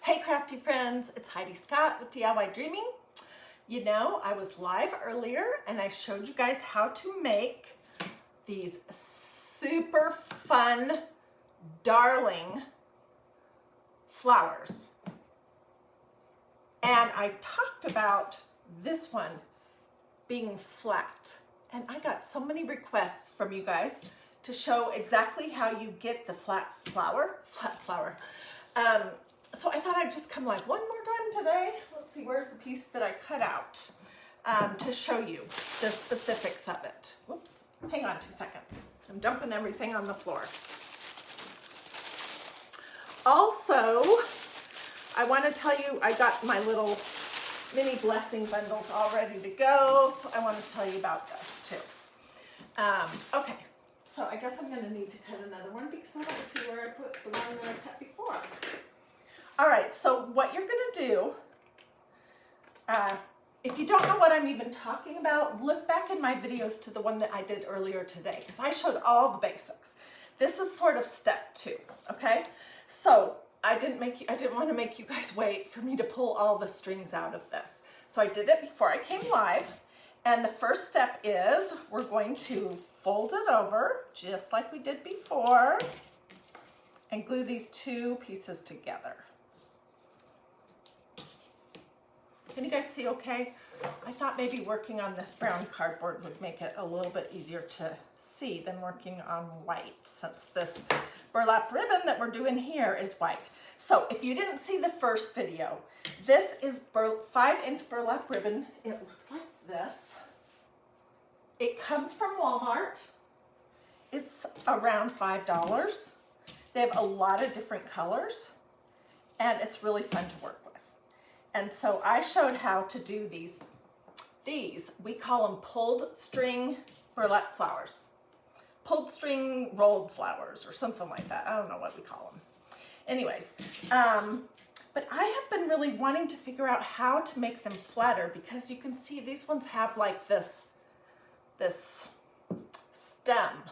Hey crafty friends, it's Hiedi Scott with DiyDreaming. You know, I was live earlier and I showed you guys how to make these super fun, darling flowers. And I talked about this one being flat. And I got so many requests from you guys to show exactly how you get the flat flower. So I thought I'd just come like one more time today. Let's see, where's the piece that I cut out to show you the specifics of it. Whoops, hang on 2 seconds. I'm dumping everything on the floor. Also, I want to tell you, I got my little mini blessing bundles all ready to go, so I want to tell you about this too. Okay, so I guess I'm going to need to cut another one because I don't see where I put the one that I cut before. All right, so what you're going to do, if you don't know what I'm even talking about, look back in my videos to the one that I did earlier today because I showed all the basics. This is sort of step 2, okay? So I didn't want to make you guys wait for me to pull all the strings out of this. So I did it before I came live. And the first step is we're going to fold it over just like we did before and glue these 2 pieces together. Can you guys see okay? I thought maybe working on this brown cardboard would make it a little bit easier to see than working on white, since this burlap ribbon that we're doing here is white. So if you didn't see the first video, this is 5-inch burlap ribbon. It looks like this. It comes from Walmart. It's around $5. They have a lot of different colors and it's really fun to work with. And so I showed how to do these. We call them pulled string burlap flowers. Pulled string rolled flowers or something like that. I don't know what we call them. Anyways, but I have been really wanting to figure out how to make them flatter because you can see these ones have like this stem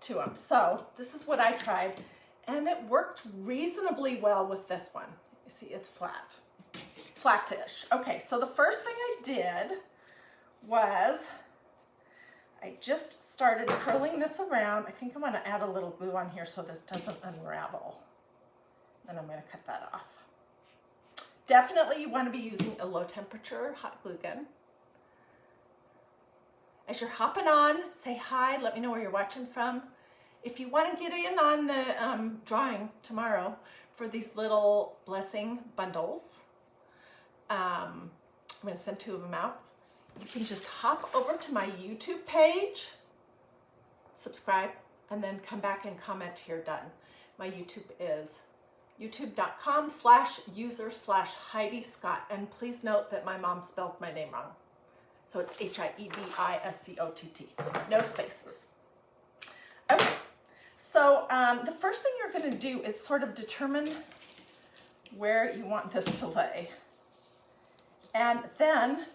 to them. So this is what I tried and it worked reasonably well with this one. You see, it's flattish. Okay, so the first thing I did was I just started curling this around. I think I'm going to add a little glue on here so this doesn't unravel. And I'm going to cut that off. Definitely you want to be using a low temperature hot glue gun. As you're hopping on, say hi, let me know where you're watching from. If you want to get in on the drawing tomorrow for these little blessing bundles, I'm going to send 2 of them out. You can just hop over to my YouTube page, subscribe, and then come back and comment here done. My YouTube is youtube.com/user/Hiedi Scott. And please note that my mom spelled my name wrong. So it's Hiediscott. No spaces. Okay, so the first thing you're going to do is sort of determine where you want this to lay. And then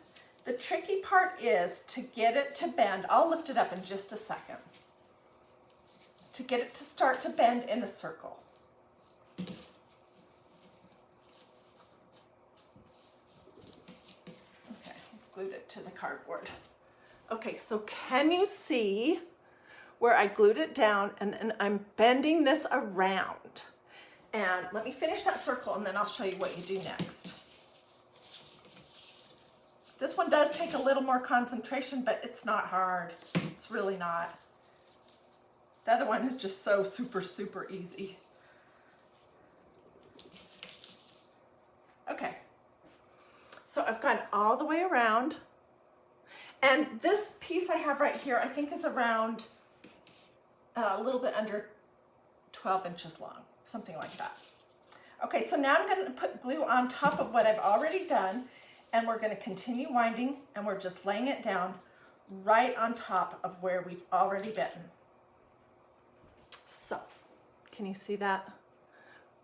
the tricky part is to get it to bend. I'll lift it up in just a second. To get it to start to bend in a circle. Okay, I've glued it to the cardboard. Okay, so can you see where I glued it down and then I'm bending this around? And let me finish that circle and then I'll show you what you do next. This one does take a little more concentration, but it's not hard. It's really not. The other one is just so super easy. Okay, so I've gone all the way around. And this piece I have right here, I think is around a little bit under 12 inches long, something like that. Okay, so now I'm going to put glue on top of what I've already done. And we're going to continue winding and we're just laying it down right on top of where we've already bitten. So, can you see that?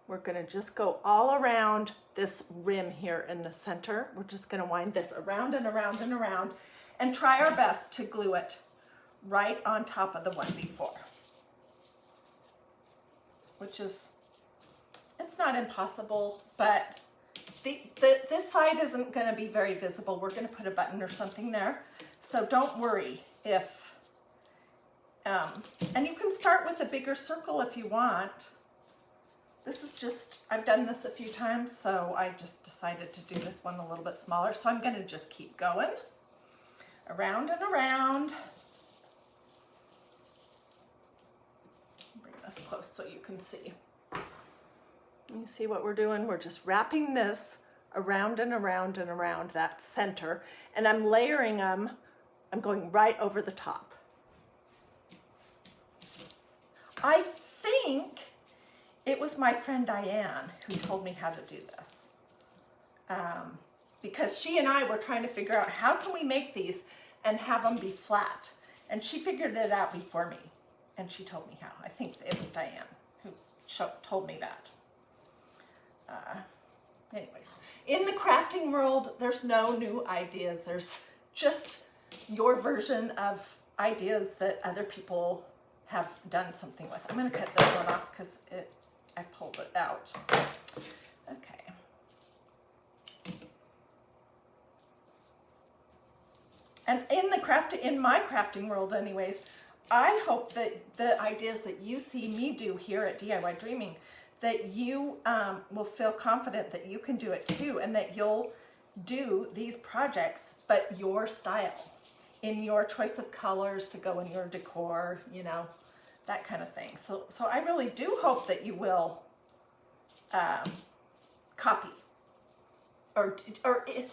We're going to just go all around this rim here in the center. We're just going to wind this around and around and around and try our best to glue it right on top of the one before, which is It's not impossible, but this side isn't going to be very visible. We're going to put a button or something there. So don't worry if, and you can start with a bigger circle if you want. This is just, I've done this a few times, so I just decided to do this one a little bit smaller. So I'm going to just keep going around and around. Bring this close so you can see. You see what we're doing? We're just wrapping this around and around and around that center, and I'm layering them. I'm going right over the top. I think it was my friend Diane who told me how to do this, because she and I were trying to figure out how can we make these and have them be flat, and she figured it out before me, and she told me how. I think it was Diane who told me that. Anyways, in the crafting world, there's no new ideas. There's just your version of ideas that other people have done something with. I'm going to cut this one off because I pulled it out. Okay. And in my crafting world anyways, I hope that the ideas that you see me do here at DIY Dreaming, that you will feel confident that you can do it too, and that you'll do these projects, but your style, in your choice of colors to go in your decor, you know, that kind of thing. So I really do hope that you will copy or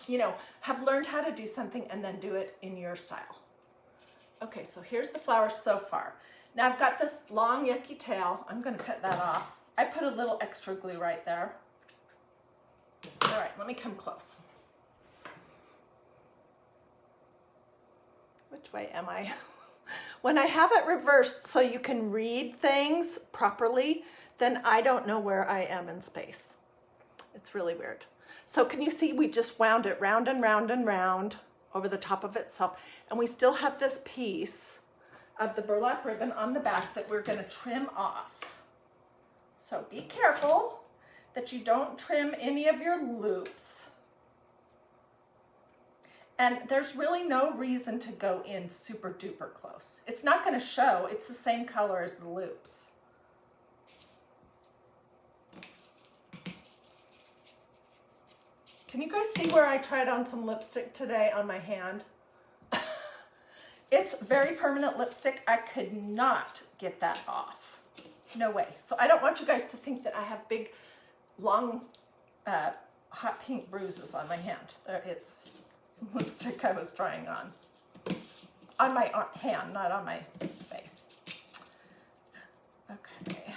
you know, have learned how to do something and then do it in your style. Okay, so here's the flower so far. Now I've got this long yucky tail. I'm going to cut that off. I put a little extra glue right there. All right, let me come close. Which way am I? When I have it reversed so you can read things properly, then I don't know where I am in space. It's really weird. So can you see we just wound it round and round and round over the top of itself, and we still have this piece of the burlap ribbon on the back that we're going to trim off. So be careful that you don't trim any of your loops. And there's really no reason to go in super duper close. It's not going to show. It's the same color as the loops. Can you guys see where I tried on some lipstick today on my hand? It's very permanent lipstick. I could not get that off. No way. So I don't want you guys to think that I have big, long, hot pink bruises on my hand. It's some lipstick I was trying on my hand, not on my face. Okay.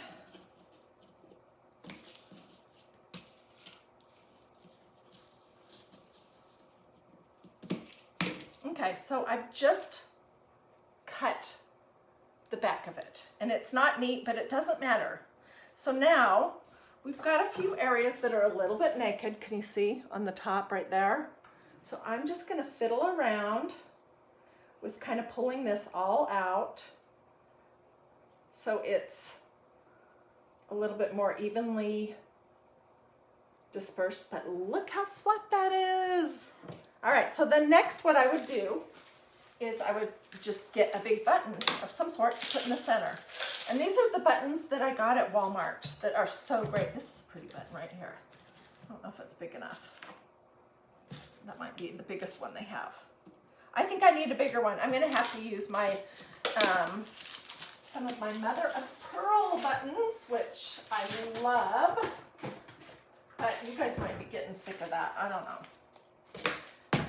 Okay, so I've just cut the back of it, and it's not neat, but it doesn't matter. So now we've got a few areas that are a little bit naked. Can you see on the top right there? So I'm just going to fiddle around with kind of pulling this all out so it's a little bit more evenly dispersed, but look how flat that is. All right, so then next what I would do is I would just get a big button of some sort to put in the center. And these are the buttons that I got at Walmart that are so great. This is a pretty button right here. I don't know if it's big enough. That might be the biggest one they have. I think I need a bigger one. I'm gonna have to use my, some of my mother of pearl buttons, which I love. But you guys might be getting sick of that, I don't know.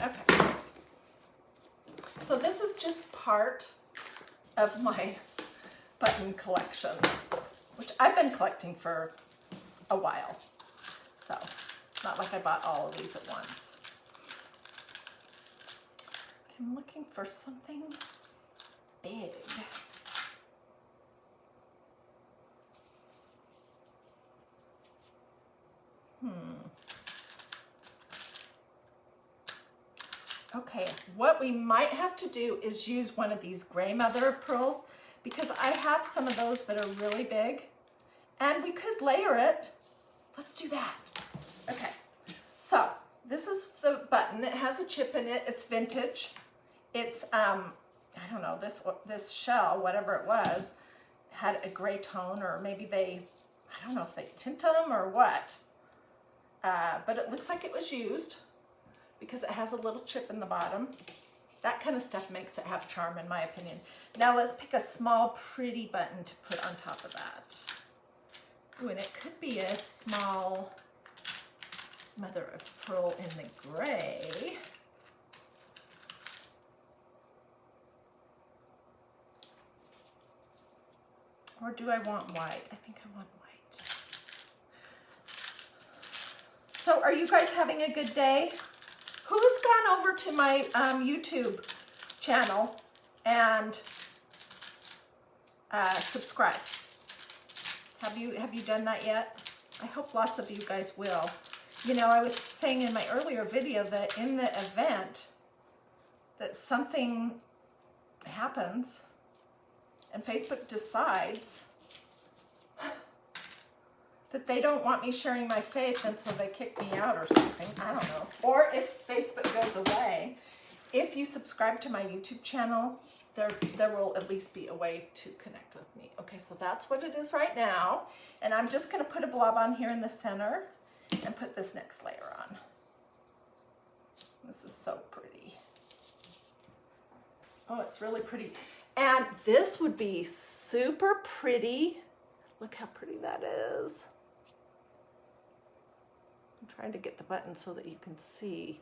Okay. So this is just part of my button collection, which I've been collecting for a while. So it's not like I bought all of these at once. I'm looking for something big. Okay, what we might have to do is use one of these gray mother of pearls, because I have some of those that are really big, and we could layer it let's do that. Okay, so this is the button. It has a chip in it. It's vintage. It's, I don't know, this shell, whatever it was, had a gray tone, or maybe they, I don't know if they tint them or what. But it looks like it was used because it has a little chip in the bottom. That kind of stuff makes it have charm, in my opinion. Now let's pick a small, pretty button to put on top of that. Ooh, and it could be a small mother of pearl in the gray. Or do I want white? I think I want white. So are you guys having a good day? Who's gone over to my YouTube channel and subscribed? Have you done that yet? I hope lots of you guys will. You know, I was saying in my earlier video that in the event that something happens and Facebook decides that they don't want me sharing my faith, and so they kick me out or something, I don't know. Or if Facebook goes away, if you subscribe to my YouTube channel, there will at least be a way to connect with me. Okay, so that's what it is right now. And I'm just gonna put a blob on here in the center and put this next layer on. This is so pretty. Oh, it's really pretty. And this would be super pretty. Look how pretty that is. I'm trying to get the button so that you can see.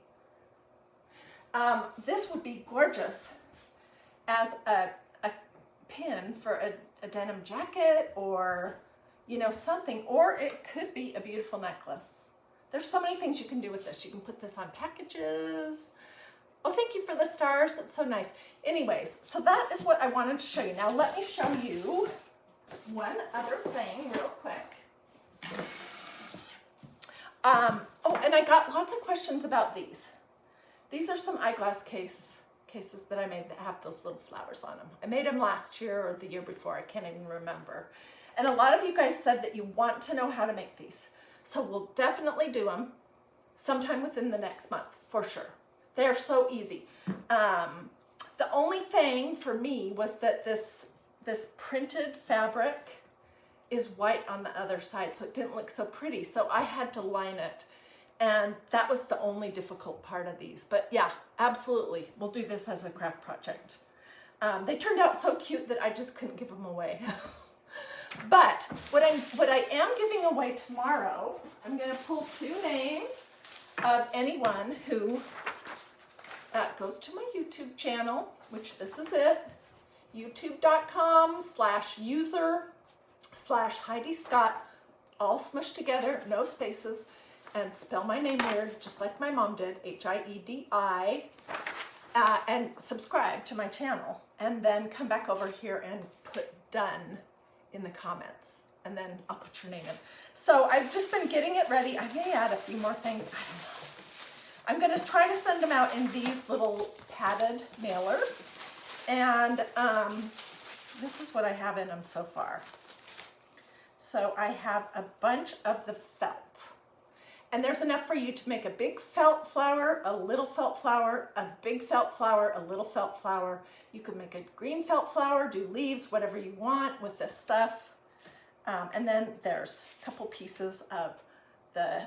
This would be gorgeous as a pin for a denim jacket, or, you know, something. Or it could be a beautiful necklace. There's so many things you can do with this. You can put this on packages. Oh, thank you for the stars. That's so nice. Anyways, so that is what I wanted to show you. Now let me show you one other thing real quick. Oh, and I got lots of questions about these. These are some eyeglass cases that I made that have those little flowers on them. I made them last year or the year before. I can't even remember. And a lot of you guys said that you want to know how to make these. So we'll definitely do them sometime within the next month, for sure. They're so easy. The only thing for me was that this printed fabric is white on the other side, so it didn't look so pretty. So I had to line it, and that was the only difficult part of these. But yeah, absolutely, we'll do this as a craft project. They turned out so cute that I just couldn't give them away. But what I am giving away tomorrow, I'm going to pull 2 names of anyone who goes to my YouTube channel, which this is it, youtube.com/user/Hiedi Scott, all smushed together, no spaces, and spell my name weird, just like my mom did, Hiedi, and subscribe to my channel, and then come back over here and put done in the comments, and then I'll put your name in. So I've just been getting it ready. I may add a few more things, I don't know. I'm gonna try to send them out in these little padded mailers, and this is what I have in them so far. So I have a bunch of the felt, and there's enough for you to make a big felt flower, a little felt flower, a big felt flower, a little felt flower. You could make a green felt flower, do leaves, whatever you want with this stuff. And then there's a couple pieces of the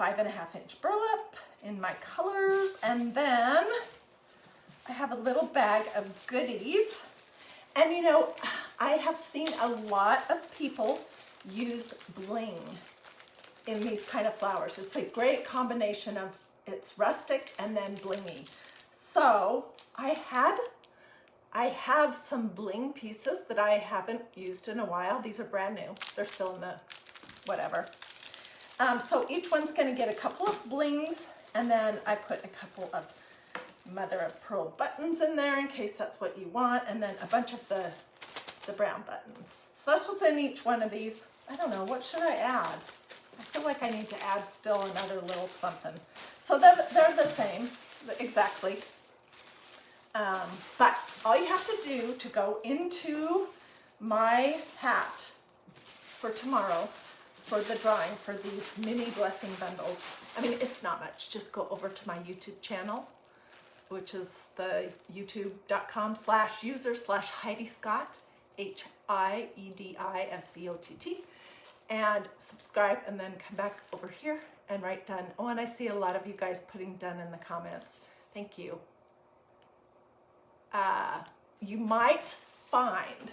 5.5-inch burlap in my colors. And then I have a little bag of goodies. And you know, I have seen a lot of people use bling in these kind of flowers. It's a great combination of, it's rustic and then blingy. So I have some bling pieces that I haven't used in a while. These are brand new. They're still in the whatever. So each one's gonna get a couple of blings, and then I put a couple of mother of pearl buttons in there in case that's what you want, and then a bunch of the brown buttons. So that's what's in each one of these. I don't know, what should I add? I feel like I need to add still another little something. So they're the same, exactly. But all you have to do to go into my hat for tomorrow for the drawing for these mini blessing bundles. I mean, it's not much. Just go over to my YouTube channel, which is the youtube.com/user/Hiedi Scott, HIEDISCOTT, and subscribe, and then come back over here and write done. Oh, and I see a lot of you guys putting done in the comments. Thank you. You might find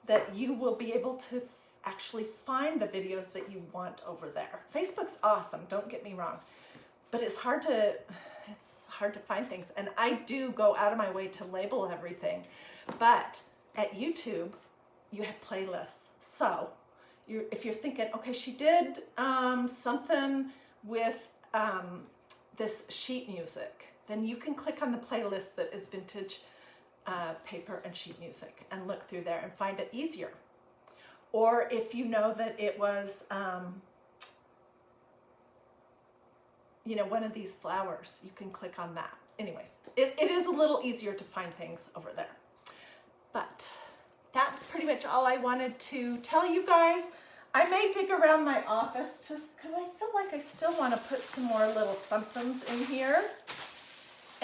that you will be able to actually find the videos that you want over there. Facebook's awesome, don't get me wrong, but it's hard to find things, and I do go out of my way to label everything. But at YouTube, you have playlists. So if you're thinking, okay, she did something with this sheet music, then you can click on the playlist that is vintage paper and sheet music and look through there and find it easier. Or if you know that it was, you know, one of these flowers, you can click on that. Anyways, it is a little easier to find things over there. But that's pretty much all I wanted to tell you guys. I may dig around my office just because I feel like I still want to put some more little somethings in here.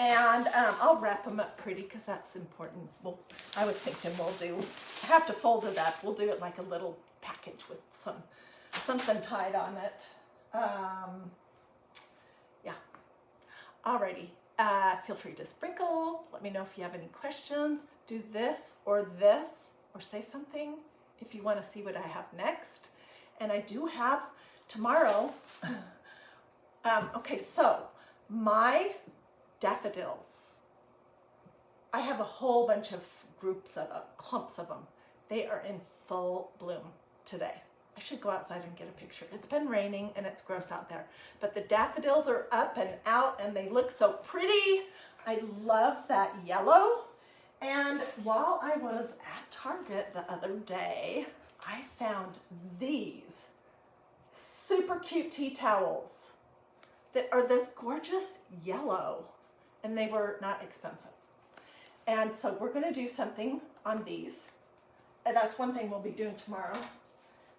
And I'll wrap them up pretty because that's important. Well, I was thinking I have to fold it up. We'll do it like a little package with something tied on it. Yeah. Alrighty. Feel free to sprinkle. Let me know if you have any questions. Do this, or say something if you want to see what I have next. And I do have tomorrow. Okay, so my daffodils, I have a whole bunch of groups of them, clumps of them. They are in full bloom today. I should go outside and get a picture. It's been raining and it's gross out there, but the daffodils are up and out and they look so pretty. I love that yellow. And while I was at Target the other day, I found these super cute tea towels that are this gorgeous yellow, and they were not expensive. And so we're gonna do something on these. And that's one thing we'll be doing tomorrow.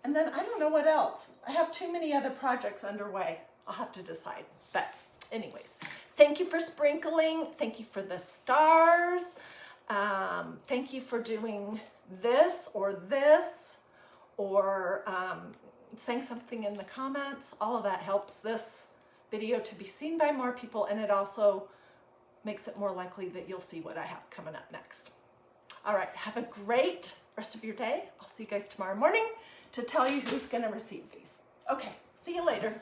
And then I don't know what else. I have too many other projects underway. I'll have to decide. But anyways, thank you for sprinkling. Thank you for the stars. Thank you for doing this, or saying something in the comments. All of that helps this video to be seen by more people, and it also makes it more likely that you'll see what I have coming up next. All right, have a great rest of your day. I'll see you guys tomorrow morning to tell you who's going to receive these. Okay, see you later.